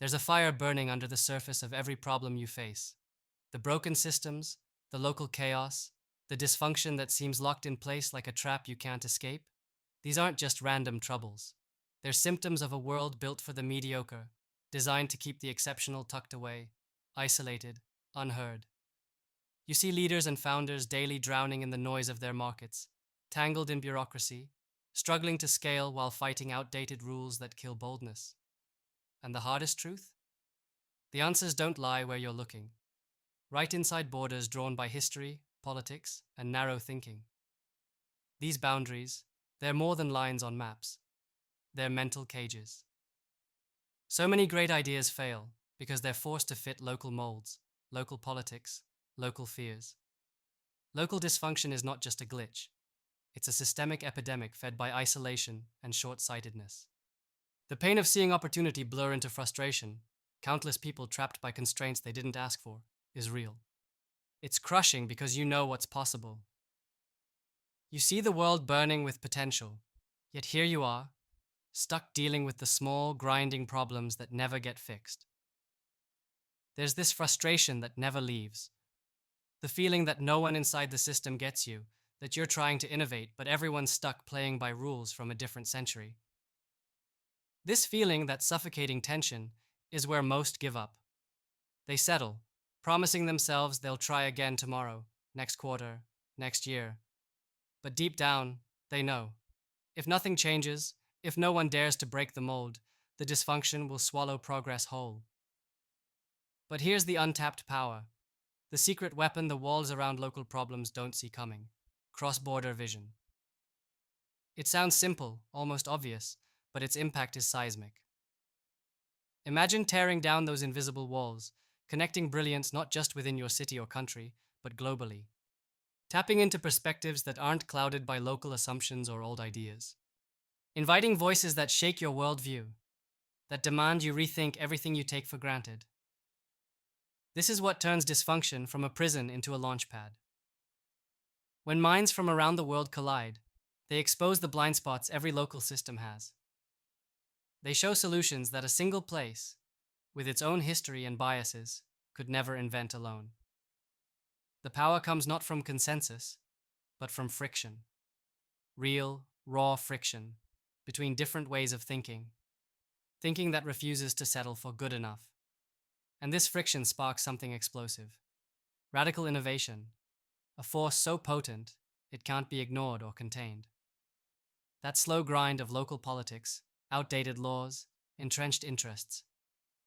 There's a fire burning under the surface of every problem you face. The broken systems, the local chaos, the dysfunction that seems locked in place like a trap you can't escape. These aren't just random troubles. They're symptoms of a world built for the mediocre, designed to keep the exceptional tucked away, isolated, unheard. You see leaders and founders daily drowning in the noise of their markets, tangled in bureaucracy, struggling to scale while fighting outdated rules that kill boldness. And the hardest truth? The answers don't lie where you're looking, right inside borders drawn by history, politics, and narrow thinking. These boundaries, they're more than lines on maps. They're mental cages. So many great ideas fail because they're forced to fit local molds, local politics, local fears. Local dysfunction is not just a glitch. It's a systemic epidemic fed by isolation and short-sightedness. The pain of seeing opportunity blur into frustration, countless people trapped by constraints they didn't ask for, is real. It's crushing because you know what's possible. You see the world burning with potential, yet here you are, stuck dealing with the small, grinding problems that never get fixed. There's this frustration that never leaves. The feeling that no one inside the system gets you, that you're trying to innovate, but everyone's stuck playing by rules from a different century. This feeling, that suffocating tension, is where most give up. They settle, promising themselves they'll try again tomorrow, next quarter, next year. But deep down, they know. If nothing changes, if no one dares to break the mold, the dysfunction will swallow progress whole. But here's the untapped power, the secret weapon the walls around local problems don't see coming: cross-border vision. It sounds simple, almost obvious, but its impact is seismic. Imagine tearing down those invisible walls, connecting brilliance not just within your city or country, but globally. Tapping into perspectives that aren't clouded by local assumptions or old ideas. Inviting voices that shake your worldview, that demand you rethink everything you take for granted. This is what turns dysfunction from a prison into a launchpad. When minds from around the world collide, they expose the blind spots every local system has. They show solutions that a single place, with its own history and biases, could never invent alone. The power comes not from consensus, but from friction. Real, raw friction between different ways of thinking. Thinking that refuses to settle for good enough. And this friction sparks something explosive. Radical innovation. A force so potent, it can't be ignored or contained. That slow grind of local politics, outdated laws, entrenched interests.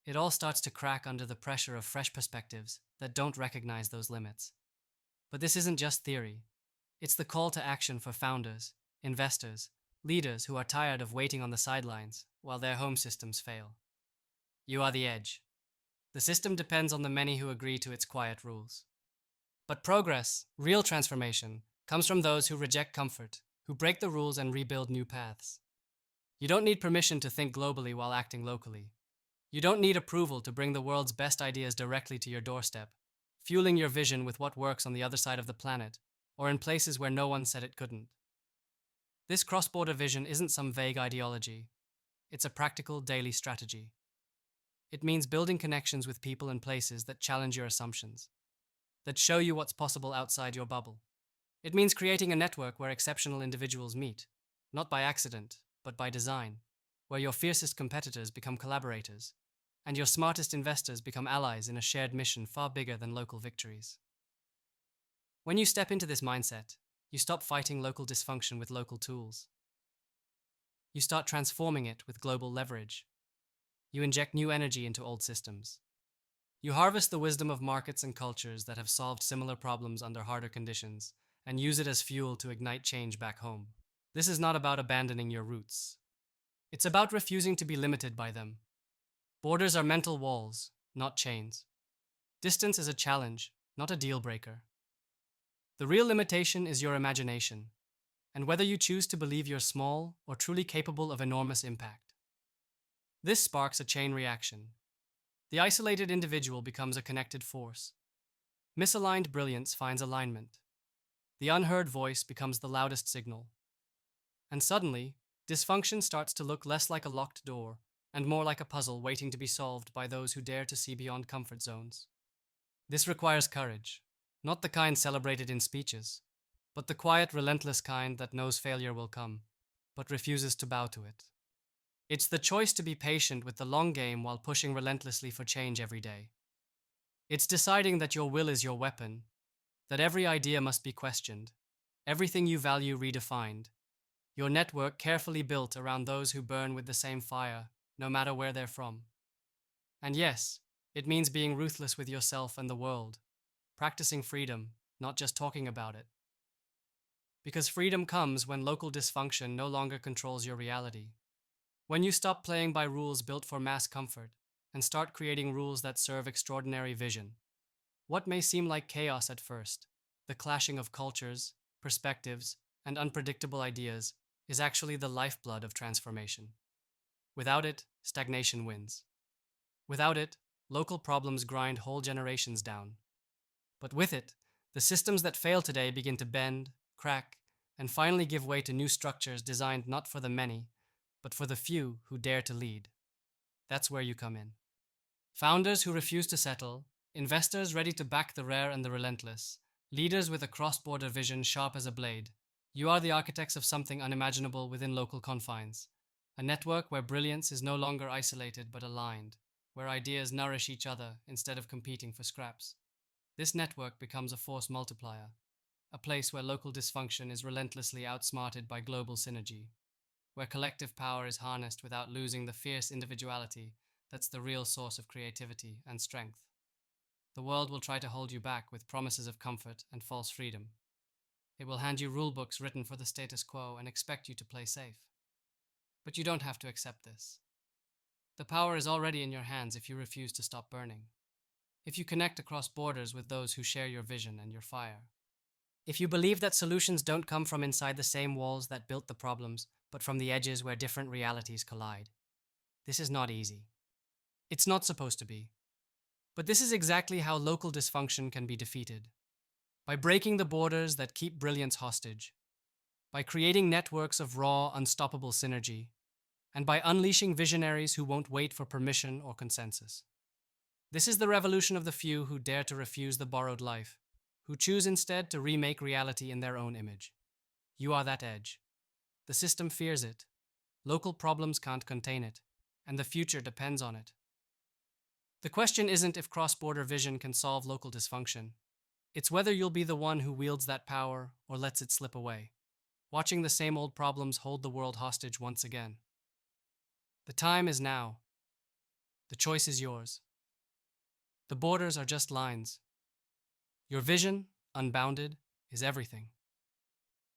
It all starts to crack under the pressure of fresh perspectives that don't recognize those limits. But this isn't just theory. It's the call to action for founders, investors, leaders who are tired of waiting on the sidelines while their home systems fail. You are the edge. The system depends on the many who agree to its quiet rules. But progress, real transformation, comes from those who reject comfort, who break the rules and rebuild new paths. You don't need permission to think globally while acting locally. You don't need approval to bring the world's best ideas directly to your doorstep, fueling your vision with what works on the other side of the planet, or in places where no one said it couldn't. This cross-border vision isn't some vague ideology. It's a practical daily strategy. It means building connections with people and places that challenge your assumptions, that show you what's possible outside your bubble. It means creating a network where exceptional individuals meet, not by accident, but by design, where your fiercest competitors become collaborators, and your smartest investors become allies in a shared mission far bigger than local victories. When you step into this mindset, you stop fighting local dysfunction with local tools. You start transforming it with global leverage. You inject new energy into old systems. You harvest the wisdom of markets and cultures that have solved similar problems under harder conditions and use it as fuel to ignite change back home. This is not about abandoning your roots. It's about refusing to be limited by them. Borders are mental walls, not chains. Distance is a challenge, not a deal breaker. The real limitation is your imagination, and whether you choose to believe you're small or truly capable of enormous impact. This sparks a chain reaction. The isolated individual becomes a connected force. Misaligned brilliance finds alignment. The unheard voice becomes the loudest signal. And suddenly, dysfunction starts to look less like a locked door and more like a puzzle waiting to be solved by those who dare to see beyond comfort zones. This requires courage, not the kind celebrated in speeches, but the quiet, relentless kind that knows failure will come, but refuses to bow to it. It's the choice to be patient with the long game while pushing relentlessly for change every day. It's deciding that your will is your weapon, that every idea must be questioned, everything you value redefined, your network carefully built around those who burn with the same fire, no matter where they're from. And yes, it means being ruthless with yourself and the world, practicing freedom, not just talking about it. Because freedom comes when local dysfunction no longer controls your reality. When you stop playing by rules built for mass comfort and start creating rules that serve extraordinary vision. What may seem like chaos at first, the clashing of cultures, perspectives, and unpredictable ideas, is actually the lifeblood of transformation. Without it, stagnation wins. Without it, local problems grind whole generations down. But with it, the systems that fail today begin to bend, crack, and finally give way to new structures designed not for the many, but for the few who dare to lead. That's where you come in. Founders who refuse to settle, investors ready to back the rare and the relentless, leaders with a cross-border vision sharp as a blade. You are the architects of something unimaginable within local confines. A network where brilliance is no longer isolated but aligned, where ideas nourish each other instead of competing for scraps. This network becomes a force multiplier, a place where local dysfunction is relentlessly outsmarted by global synergy, where collective power is harnessed without losing the fierce individuality that's the real source of creativity and strength. The world will try to hold you back with promises of comfort and false freedom. It will hand you rulebooks written for the status quo and expect you to play safe. But you don't have to accept this. The power is already in your hands if you refuse to stop burning. If you connect across borders with those who share your vision and your fire. If you believe that solutions don't come from inside the same walls that built the problems, but from the edges where different realities collide. This is not easy. It's not supposed to be. But this is exactly how local dysfunction can be defeated. By breaking the borders that keep brilliance hostage. By creating networks of raw, unstoppable synergy. And by unleashing visionaries who won't wait for permission or consensus. This is the revolution of the few who dare to refuse the borrowed life, who choose instead to remake reality in their own image. You are that edge. The system fears it. Local problems can't contain it, and the future depends on it. The question isn't if cross-border vision can solve local dysfunction. It's whether you'll be the one who wields that power or lets it slip away, watching the same old problems hold the world hostage once again. The time is now. The choice is yours. The borders are just lines. Your vision, unbounded, is everything.